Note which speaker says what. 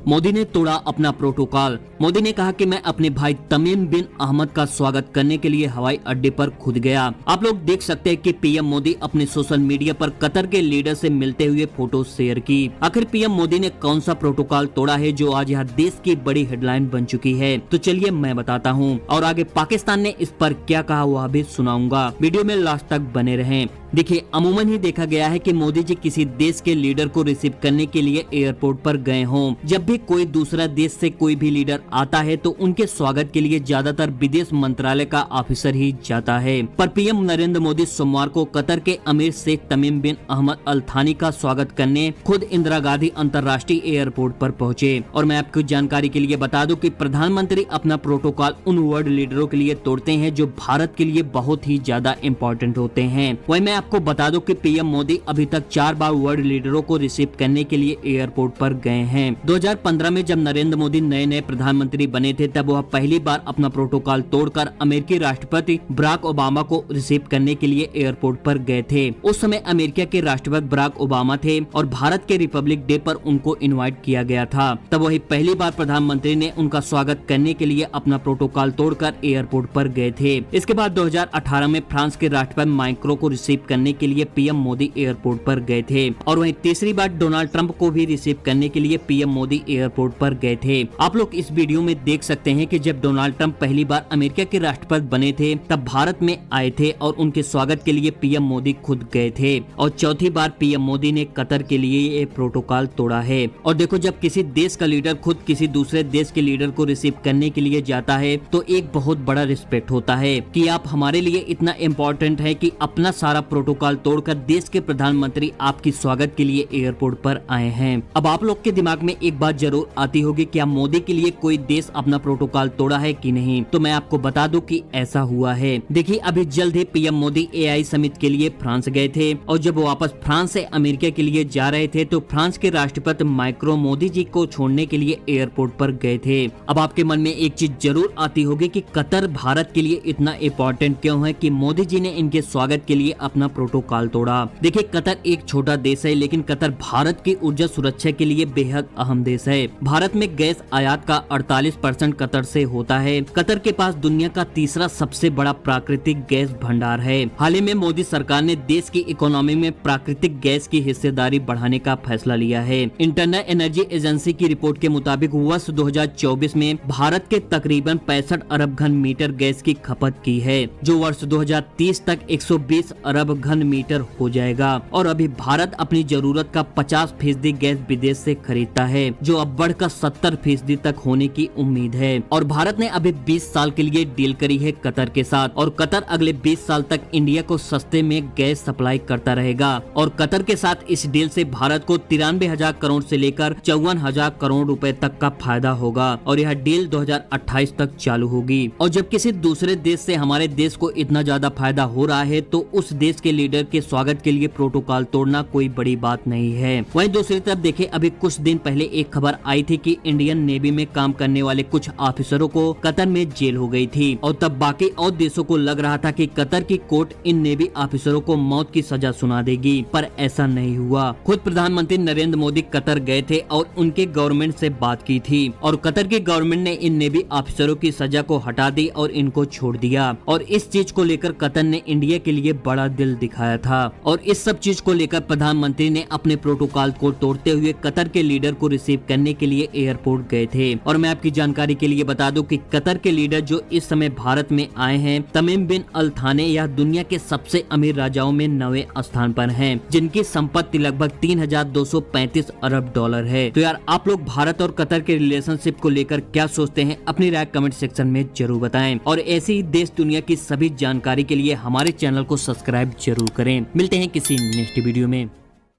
Speaker 1: मोदी ने तोड़ा अपना प्रोटोकॉल। मोदी ने कहा कि मैं अपने भाई तमीम बिन अहमद का स्वागत करने के लिए हवाई अड्डे पर खुद गया। आप लोग देख सकते हैं कि पीएम मोदी अपने सोशल मीडिया पर कतर के लीडर से मिलते हुए फोटो शेयर की। आखिर पीएम मोदी ने कौन सा प्रोटोकॉल तोड़ा है जो आज यहाँ देश की बड़ी हेडलाइन बन चुकी है? तो चलिए मैं बताता हूँ, और आगे पाकिस्तान ने इस पर क्या कहा वह भी सुनाऊंगा। वीडियो में लास्ट तक बने रहें। देखिए, अमूमन ही देखा गया है कि मोदी जी किसी देश के लीडर को रिसीव करने के लिए एयरपोर्ट पर गए हों। जब भी कोई दूसरा देश से कोई भी लीडर आता है तो उनके स्वागत के लिए ज्यादातर विदेश मंत्रालय का ऑफिसर ही जाता है। पर पीएम नरेंद्र मोदी सोमवार को कतर के अमीर शेख तमीम बिन अहमद अल थानी का स्वागत करने खुद इंदिरा गांधी अंतर्राष्ट्रीय एयरपोर्ट पर पहुंचे। और मैं आपको जानकारी के लिए बता दूं कि प्रधानमंत्री अपना प्रोटोकॉल उन वर्ल्ड लीडरों के लिए तोड़ते हैं जो भारत के लिए बहुत ही ज्यादा इम्पोर्टेंट होते हैं। वही मैं आपको बता दूं कि पीएम मोदी अभी तक 4 बार वर्ल्ड लीडरों को रिसीव करने के लिए एयरपोर्ट पर गए हैं। 2015 में जब नरेंद्र मोदी नए प्रधानमंत्री बने थे तब वह पहली बार अपना प्रोटोकॉल तोड़कर अमेरिकी राष्ट्रपति बराक ओबामा को रिसीव करने के लिए एयरपोर्ट पर गए थे। उस समय अमेरिका के राष्ट्रपति बराक ओबामा थे और भारत के रिपब्लिक डे पर उनको इनवाइट किया गया था। तब वही पहली बार प्रधानमंत्री ने उनका स्वागत करने के लिए अपना प्रोटोकॉल तोड़कर एयरपोर्ट पर गए थे। इसके बाद 2018 में फ्रांस के राष्ट्रपति माइक्रो को रिसीव करने के लिए पीएम मोदी एयरपोर्ट पर गए थे। और वहीं तीसरी बार डोनाल्ड ट्रंप को भी रिसीव करने के लिए पीएम मोदी एयरपोर्ट पर गए थे। आप लोग इस वीडियो में देख सकते हैं कि जब डोनाल्ड ट्रंप पहली बार अमेरिका के राष्ट्रपति बने थे तब भारत में आए थे और उनके स्वागत के लिए पीएम मोदी खुद गए थे। और चौथी बार पीएम मोदी ने कतर के लिए ये प्रोटोकॉल तोड़ा है। और देखो, जब किसी देश का लीडर खुद किसी दूसरे देश के लीडर को रिसीव करने के लिए जाता है तो एक बहुत बड़ा रिस्पेक्ट होता है कि आप हमारे लिए इतना इम्पोर्टेंट है कि अपना सारा प्रोटोकॉल तोड़कर देश के प्रधानमंत्री आपकी स्वागत के लिए एयरपोर्ट पर आए हैं। अब आप लोग के दिमाग में एक बात जरूर आती होगी, क्या मोदी के लिए कोई देश अपना प्रोटोकॉल तोड़ा है कि नहीं? तो मैं आपको बता दूं कि ऐसा हुआ है। देखिए, अभी जल्द ही पीएम मोदी एआई समिट के लिए फ्रांस गए थे और जब वो वापस फ्रांस से अमेरिका के लिए जा रहे थे तो फ्रांस के राष्ट्रपति माइक्रो मोदी जी को छोड़ने के लिए एयरपोर्ट पर गए थे। अब आपके मन में एक चीज जरूर आती होगी कि कतर भारत के लिए इतना इम्पोर्टेंट क्यों है कि मोदी जी ने इनके स्वागत के लिए अपना प्रोटोकॉल तोड़ा। देखिए, कतर एक छोटा देश है लेकिन कतर भारत की ऊर्जा सुरक्षा के लिए बेहद अहम देश है। भारत में गैस आयात का 48% कतर से होता है। कतर के पास दुनिया का तीसरा सबसे बड़ा प्राकृतिक गैस भंडार है। हाल ही में मोदी सरकार ने देश की इकोनॉमी में प्राकृतिक गैस की हिस्सेदारी बढ़ाने का फैसला लिया है। इंटरनेशनल एनर्जी एजेंसी की रिपोर्ट के मुताबिक वर्ष 2024 में भारत के तकरीबन 65 अरब घन मीटर गैस की खपत की है, जो वर्ष 2030 तक 120 अरब घन मीटर हो जाएगा। और अभी भारत अपनी जरूरत का 50% गैस विदेश से खरीदता है, जो अब बढ़कर 70% तक होने की उम्मीद है। और भारत ने अभी 20 साल के लिए डील करी है कतर के साथ और कतर अगले 20 साल तक इंडिया को सस्ते में गैस सप्लाई करता रहेगा। और कतर के साथ इस डील से भारत को 93,000 करोड़ से लेकर 54,000 करोड़ रुपए तक का फायदा होगा और यह डील 2028 तक चालू होगी। और जब किसी दूसरे देश से हमारे देश को इतना ज्यादा फायदा हो रहा है तो उस देश के लीडर के स्वागत के लिए प्रोटोकॉल तोड़ना कोई बड़ी बात नहीं है। वहीं दूसरी तरफ देखिए, अभी कुछ दिन पहले एक खबर आई थी कि इंडियन नेवी में काम करने वाले कुछ ऑफिसरों को कतर में जेल हो गई थी और तब बाकी और देशों को लग रहा था कि कतर की कोर्ट इन नेवी ऑफिसरों को मौत की सजा सुना देगी, पर ऐसा नहीं हुआ। खुद प्रधानमंत्री नरेंद्र मोदी कतर गए थे और उनके गवर्नमेंट से बात की थी और कतर की गवर्नमेंट ने इन नेवी ऑफिसरों की सजा को हटा दी और इनको छोड़ दिया। और इस चीज को लेकर कतर ने इंडिया के लिए बड़ा दिल दिखाया था और इस सब चीज को लेकर प्रधानमंत्री ने अपने प्रोटोकॉल को तोड़ते हुए कतर के लीडर को रिसीव करने के लिए एयरपोर्ट गए थे। और मैं आपकी जानकारी के लिए बता दूं कि कतर के लीडर जो इस समय भारत में आए हैं, तमीम बिन अल थानी, यह दुनिया के सबसे अमीर राजाओं में 9वें स्थान पर हैं, जिनकी संपत्ति लगभग 3,235 अरब डॉलर है। तो यार, आप लोग भारत और कतर के रिलेशनशिप को लेकर क्या सोचते हैं? अपनी राय कमेंट सेक्शन में जरूर बताएं और ऐसी ही देश दुनिया की सभी जानकारी के लिए हमारे चैनल को सब्सक्राइब जरूर करें। मिलते हैं किसी नेक्स्ट वीडियो में।